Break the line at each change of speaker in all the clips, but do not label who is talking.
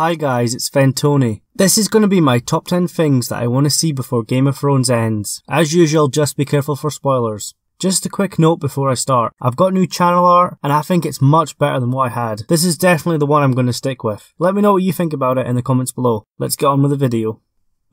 Hi guys, it's Fentony. This is going to be my top 10 things that I want to see before Game of Thrones ends. As usual, just be careful for spoilers. Just a quick note before I start. I've got new channel art and I think it's much better than what I had. This is definitely the one I'm going to stick with. Let me know what you think about it in the comments below. Let's get on with the video.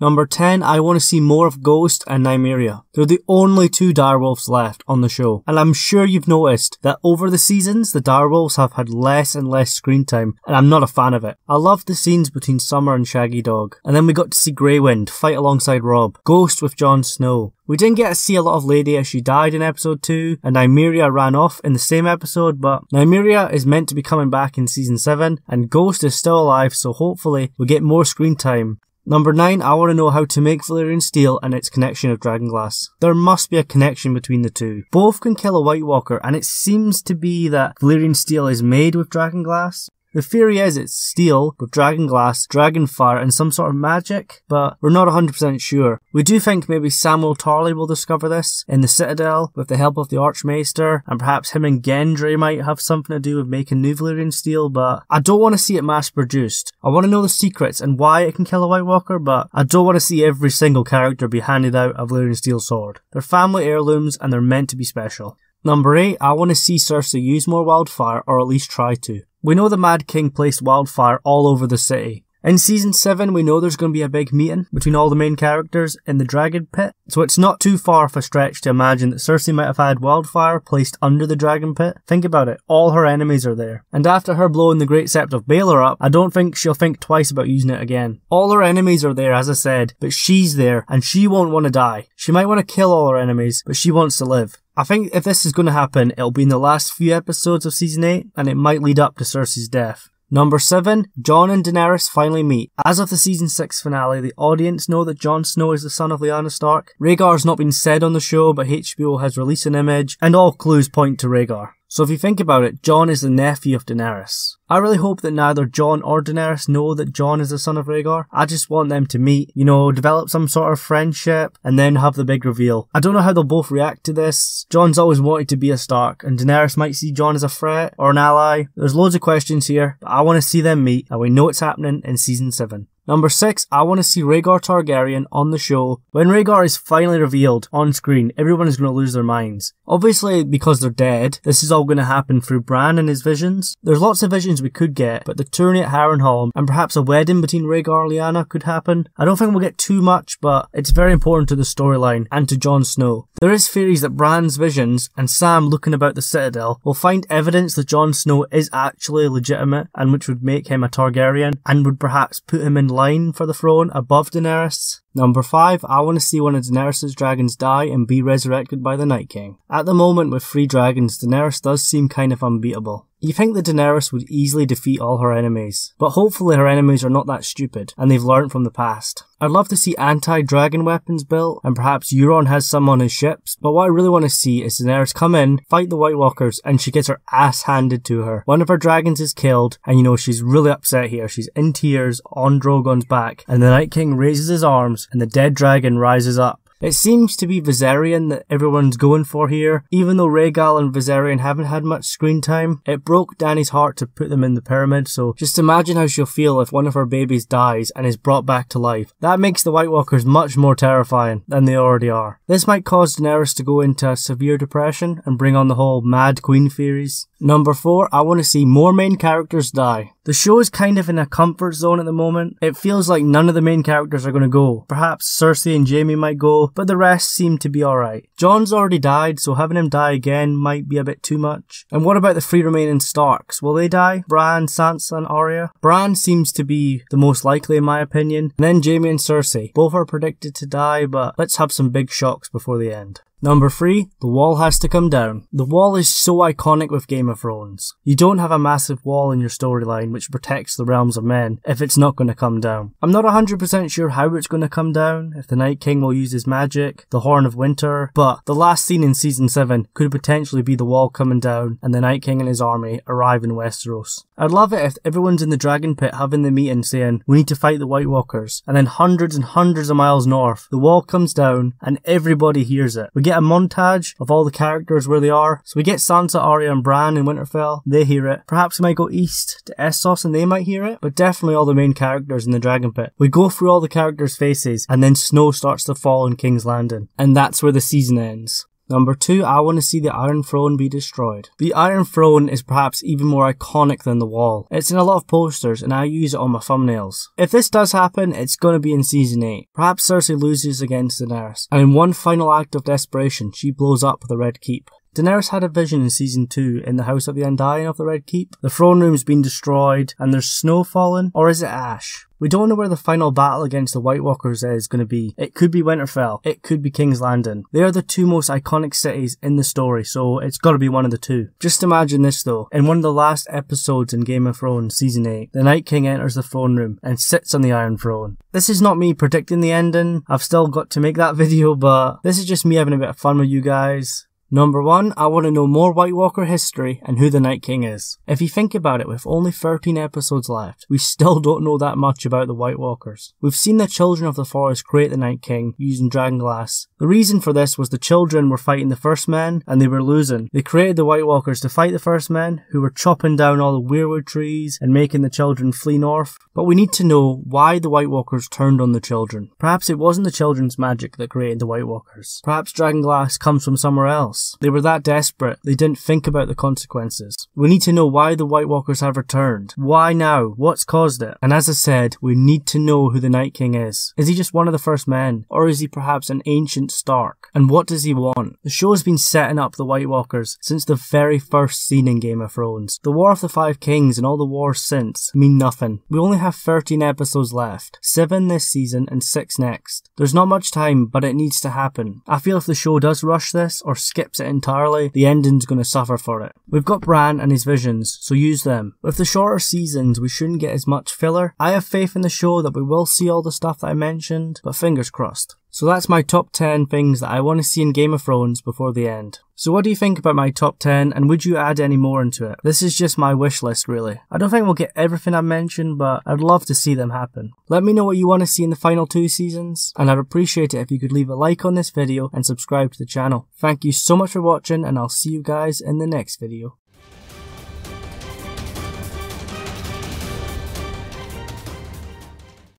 Number 10, I want to see more of Ghost and Nymeria. They're the only two direwolves left on the show, and I'm sure you've noticed that over the seasons, the direwolves have had less and less screen time, and I'm not a fan of it. I loved the scenes between Summer and Shaggy Dog, and then we got to see Grey Wind fight alongside Robb, Ghost with Jon Snow. We didn't get to see a lot of Lady as she died in episode 2, and Nymeria ran off in the same episode, but Nymeria is meant to be coming back in season 7, and Ghost is still alive, so hopefully we get more screen time. Number 9, I want to know how to make Valyrian steel and its connection of dragonglass. There must be a connection between the two. Both can kill a White Walker, and it seems to be that Valyrian steel is made with dragonglass. The theory is it's steel with dragonglass, dragonfire and some sort of magic, but we're not 100% sure. We do think maybe Samuel Tarly will discover this in the Citadel with the help of the Archmaester, and perhaps him and Gendry might have something to do with making new Valyrian steel, but I don't want to see it mass produced. I want to know the secrets and why it can kill a White Walker, but I don't want to see every single character be handed out a Valyrian steel sword. They're family heirlooms and they're meant to be special. Number 8, I want to see Cersei use more wildfire, or at least try to. We know the Mad King placed wildfire all over the city. In season 7, we know there's going to be a big meeting between all the main characters in the Dragon Pit, so it's not too far of a stretch to imagine that Cersei might have had wildfire placed under the Dragon Pit. Think about it, all her enemies are there. And after her blowing the Great Sept of Baelor up, I don't think she'll think twice about using it again. All her enemies are there, as I said, but she's there, and she won't want to die. She might want to kill all her enemies, but she wants to live. I think if this is going to happen, it'll be in the last few episodes of season 8, and it might lead up to Cersei's death. Number 7, Jon and Daenerys finally meet. As of the season 6 finale, the audience know that Jon Snow is the son of Lyanna Stark. Rhaegar's not been said on the show, but HBO has released an image, and all clues point to Rhaegar. So if you think about it, Jon is the nephew of Daenerys. I really hope that neither Jon or Daenerys know that Jon is the son of Rhaegar. I just want them to meet, develop some sort of friendship, and then have the big reveal. I don't know how they'll both react to this. Jon's always wanted to be a Stark, and Daenerys might see Jon as a threat or an ally. There's loads of questions here, but I want to see them meet, and we know it's happening in season 7. Number 6, I want to see Rhaegar Targaryen on the show. When Rhaegar is finally revealed on screen, everyone is going to lose their minds. Obviously, because they're dead, this is all going to happen through Bran and his visions. There's lots of visions we could get, but the tourney at Harrenhal and perhaps a wedding between Rhaegar and Lyanna could happen. I don't think we'll get too much, but it's very important to the storyline and to Jon Snow. There is theories that Bran's visions and Sam looking about the Citadel will find evidence that Jon Snow is actually legitimate, and which would make him a Targaryen and would perhaps put him in line for the throne above Daenerys. Number 5, I want to see one of Daenerys' dragons die and be resurrected by the Night King. At the moment with 3 dragons, Daenerys does seem kind of unbeatable. You think that Daenerys would easily defeat all her enemies, but hopefully her enemies are not that stupid and they've learned from the past. I'd love to see anti-dragon weapons built, and perhaps Euron has some on his ships, but what I really want to see is Daenerys come in, fight the White Walkers, and she gets her ass handed to her. One of her dragons is killed, and she's really upset here. She's in tears on Drogon's back, and the Night King raises his arms, and the dead dragon rises up. It seems to be Viserion that everyone's going for here. Even though Rhaegal and Viserion haven't had much screen time, it broke Dany's heart to put them in the pyramid, so just imagine how she'll feel if one of her babies dies and is brought back to life. That makes the White Walkers much more terrifying than they already are. This might cause Daenerys to go into a severe depression and bring on the whole Mad Queen theories. Number 4, I want to see more main characters die. The show is kind of in a comfort zone at the moment. It feels like none of the main characters are going to go. Perhaps Cersei and Jaime might go, but the rest seem to be alright. Jon's already died, so having him die again might be a bit too much. And what about the 3 remaining Starks? Will they die? Bran, Sansa and Arya? Bran seems to be the most likely in my opinion. And then Jaime and Cersei. Both are predicted to die, but let's have some big shocks before the end. Number 3, the wall has to come down. The wall is so iconic with Game of Thrones. You don't have a massive wall in your storyline which protects the realms of men if it's not going to come down. I'm not 100% sure how it's going to come down, if the Night King will use his magic, the Horn of Winter, but the last scene in season 7 could potentially be the wall coming down and the Night King and his army arrive in Westeros. I'd love it if everyone's in the Dragon Pit having the meeting saying, we need to fight the White Walkers, and then hundreds and hundreds of miles north, the wall comes down and everybody hears it. We get get a montage of all the characters where they are. So we get Sansa, Arya and Bran in Winterfell. They hear it. Perhaps we might go east to Essos and they might hear it. But definitely all the main characters in the Dragon Pit. We go through all the characters' faces and then snow starts to fall in King's Landing. And that's where the season ends. Number 2, I want to see the Iron Throne be destroyed. The Iron Throne is perhaps even more iconic than the Wall. It's in a lot of posters and I use it on my thumbnails. If this does happen, it's going to be in Season 8. Perhaps Cersei loses against Daenerys, and in one final act of desperation, she blows up the Red Keep. Daenerys had a vision in Season 2 in the House of the Undying of the Red Keep. The throne room's been destroyed and there's snow falling, or is it ash? We don't know where the final battle against the White Walkers is going to be. It could be Winterfell, it could be King's Landing. They are the two most iconic cities in the story, so it's got to be one of the two. Just imagine this though, in one of the last episodes in Game of Thrones Season 8, the Night King enters the throne room and sits on the Iron Throne. This is not me predicting the ending, I've still got to make that video, but this is just me having a bit of fun with you guys. Number 1, I want to know more White Walker history and who the Night King is. If you think about it, with only 13 episodes left, we still don't know that much about the White Walkers. We've seen the Children of the Forest create the Night King using dragonglass. The reason for this was the children were fighting the First Men and they were losing. They created the White Walkers to fight the First Men, who were chopping down all the weirwood trees and making the children flee north. But we need to know why the White Walkers turned on the children. Perhaps it wasn't the children's magic that created the White Walkers. Perhaps dragonglass comes from somewhere else. They were that desperate, they didn't think about the consequences. We need to know why the White Walkers have returned. Why now? What's caused it? And as I said, we need to know who the Night King is. Is he just one of the First Men? Or is he perhaps an ancient Stark? And what does he want? The show has been setting up the White Walkers since the very first scene in Game of Thrones. The War of the Five Kings and all the wars since mean nothing. We only have 13 episodes left. 7 this season and 6 next. There's not much time, but it needs to happen. I feel if the show does rush this or skips it entirely, the ending's gonna suffer for it. We've got Bran and his visions, so use them. With the shorter seasons, we shouldn't get as much filler. I have faith in the show that we will see all the stuff that I mentioned, but fingers crossed. So that's my top 10 things that I want to see in Game of Thrones before the end. So what do you think about my top 10 and would you add any more into it? This is just my wish list really. I don't think we'll get everything I mentioned, but I'd love to see them happen. Let me know what you want to see in the final 2 seasons, and I'd appreciate it if you could leave a like on this video and subscribe to the channel. Thank you so much for watching and I'll see you guys in the next video.